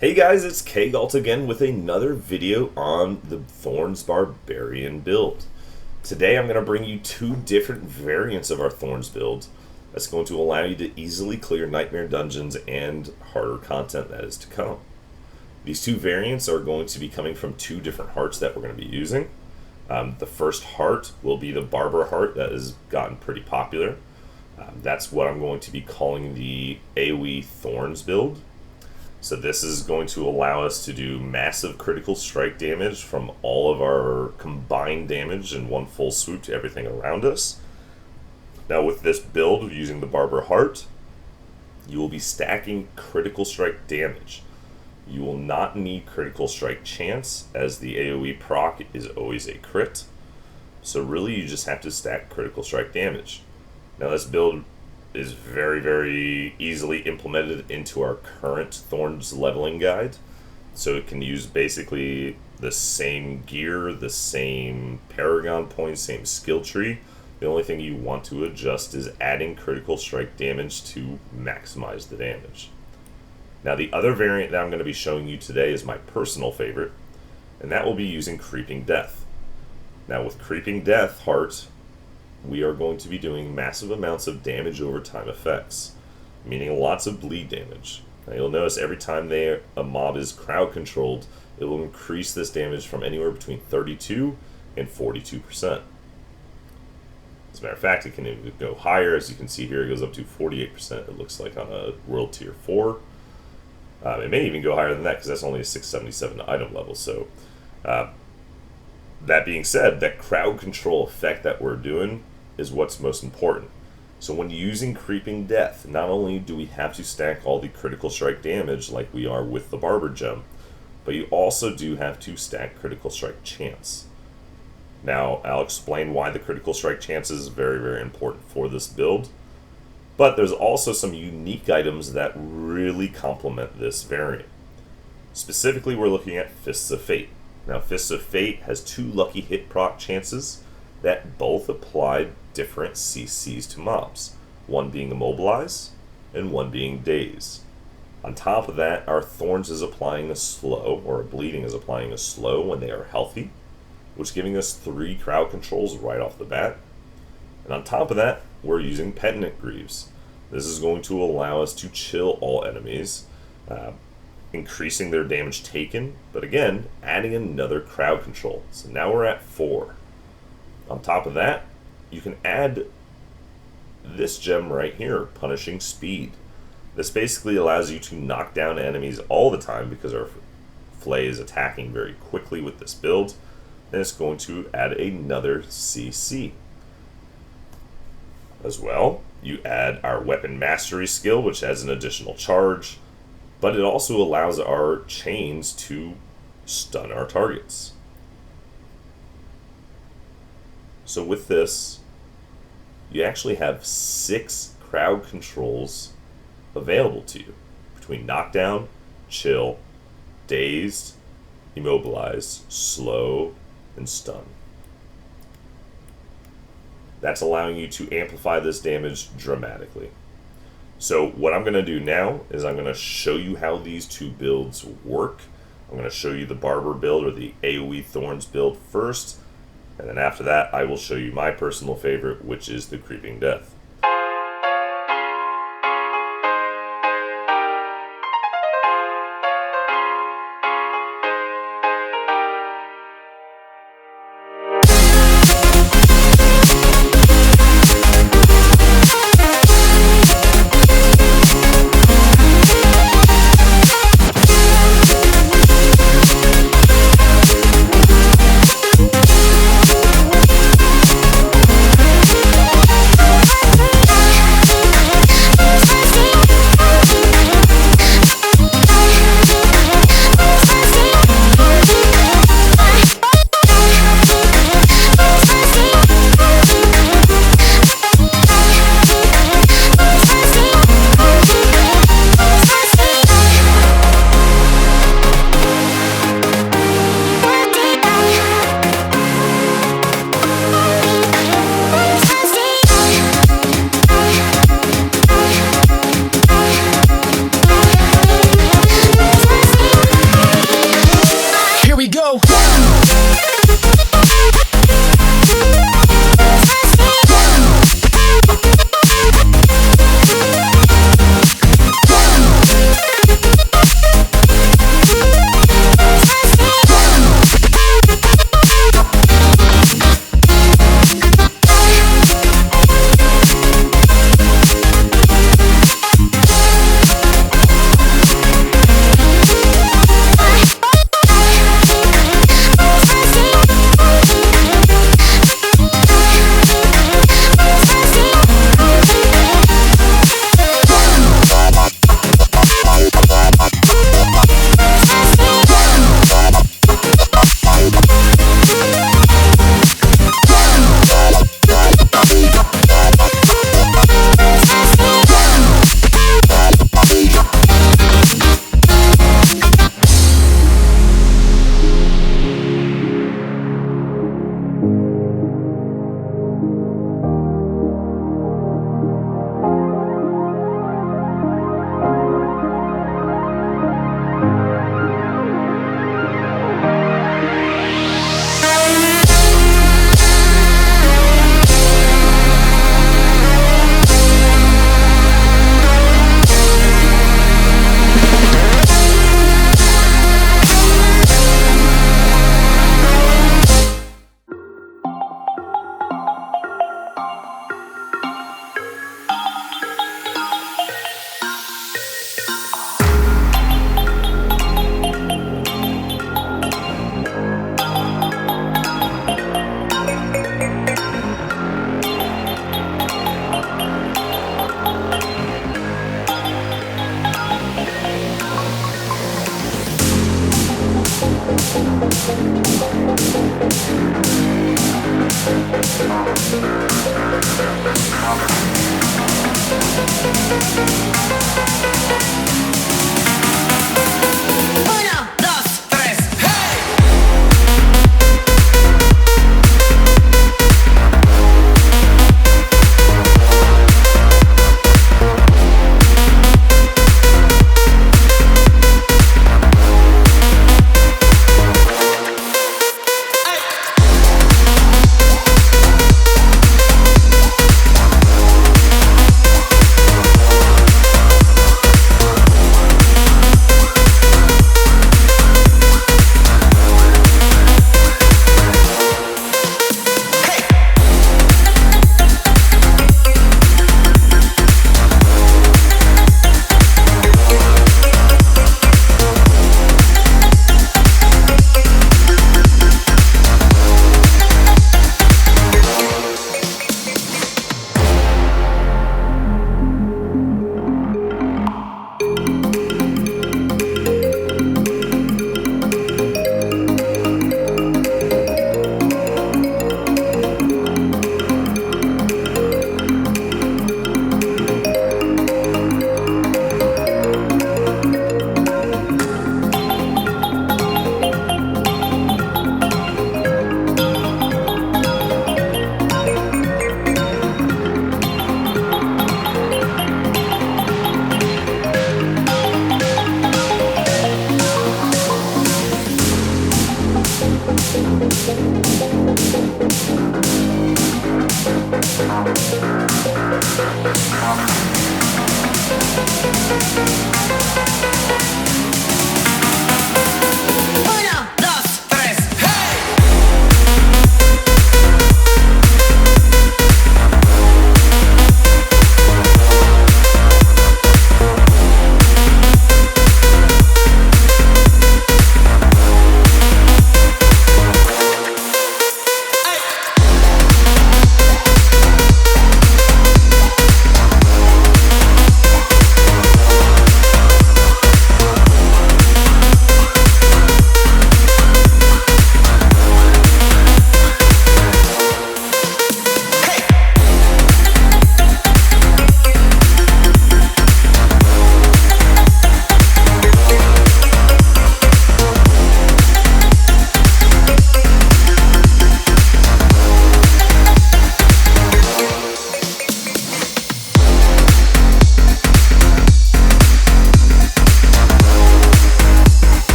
Hey guys, it's kGAULT again with another video on the Thorns Barbarian build. Today I'm going to bring you two different variants of our Thorns build that's going to allow you to easily clear nightmare dungeons and harder content that is to come. These two variants are going to be coming from two different hearts that we're going to be using. The first heart will be the Barber heart that has gotten pretty popular. That's what I'm going to be calling the AoE Thorns build. So this is going to allow us to do massive critical strike damage from all of our combined damage in one full swoop to everything around us. Now with this build using the Barber heart, you will be stacking critical strike damage. You will not need critical strike chance, as the AoE proc is always a crit. So really you just have to stack critical strike damage. Now this build is very easily implemented into our current Thorns leveling guide. So it can use basically the same gear, the same paragon points, same skill tree. The only thing you want to adjust is adding critical strike damage to maximize the damage. Now the other variant that I'm going to be showing you today is my personal favorite, and that will be using Creeping Death. Now with Creeping Death heart, we are going to be doing massive amounts of damage over time effects, meaning lots of bleed damage. Now you'll notice every time a mob is crowd controlled, it will increase this damage from anywhere between 32 and 42%. As a matter of fact, it can even go higher. As you can see here, it goes up to 48%, it looks like, on a World Tier 4. It may even go higher than that because that's only a 677 item level. So that being said, that crowd control effect that we're doing is what's most important. So when using Creeping Death, not only do we have to stack all the critical strike damage like we are with the Barber gem, but you also do have to stack critical strike chance. Now, I'll explain why the critical strike chance is very important for this build, but there's also some unique items that really complement this variant. Specifically, we're looking at Fists of Fate. Now, Fists of Fate has two lucky hit proc chances that both apply different CCs to mobs, one being Immobilize and one being Daze. On top of that, our Thorns is applying a slow, or Bleeding is applying a slow when they are healthy, which is giving us 3 crowd controls right off the bat. And on top of that, we're using Penitent Greaves. This is going to allow us to chill all enemies, increasing their damage taken, but again, adding another crowd control. So now we're at 4. On top of that, you can add this gem right here, Punishing Speed. This basically allows you to knock down enemies all the time because our Flay is attacking very quickly with this build, and it's going to add another CC. As well, you add our Weapon Mastery skill, which adds an additional charge, but it also allows our chains to stun our targets. So with this, you actually have 6 crowd controls available to you between Knockdown, Chill, Dazed, Immobilize, Slow, and Stun. That's allowing you to amplify this damage dramatically. So what I'm going to do now is I'm going to show you how these two builds work. I'm going to show you the Barber build, or the AoE Thorns build, first, and then after that I will show you my personal favorite, which is the Creeping Death.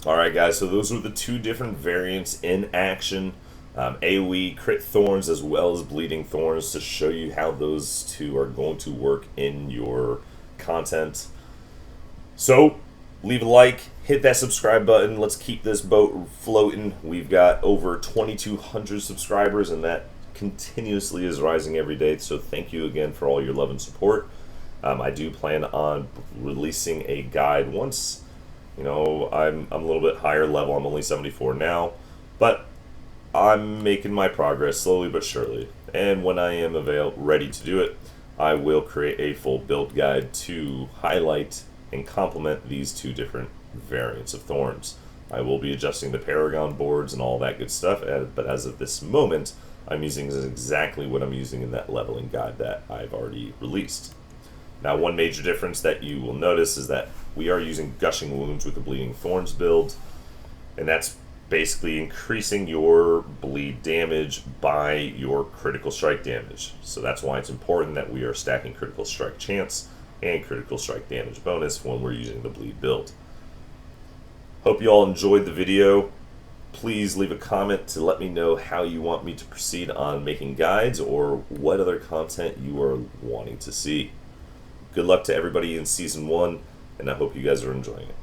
Alright guys, so those were the two different variants in action. AoE, crit Thorns, as well as bleeding Thorns, to show you how those two are going to work in your content. So, leave a like, hit that subscribe button, let's keep this boat floating. We've got over 2,200 subscribers, and that continuously is rising every day, so thank you again for all your love and support. I do plan on releasing a guide once. You know, I'm a little bit higher level, I'm only 74 now, but I'm making my progress slowly but surely. And when I am ready to do it, I will create a full build guide to highlight and complement these two different variants of Thorns. I will be adjusting the Paragon boards and all that good stuff, but as of this moment, I'm using exactly what I'm using in that leveling guide that I've already released. Now, one major difference that you will notice is that we are using Gushing Wounds with the Bleeding Thorns build, and that's basically increasing your bleed damage by your critical strike damage. So that's why it's important that we are stacking critical strike chance and critical strike damage bonus when we're using the bleed build. Hope you all enjoyed the video. Please leave a comment to let me know how you want me to proceed on making guides or what other content you are wanting to see. Good luck to everybody in Season 1, and I hope you guys are enjoying it.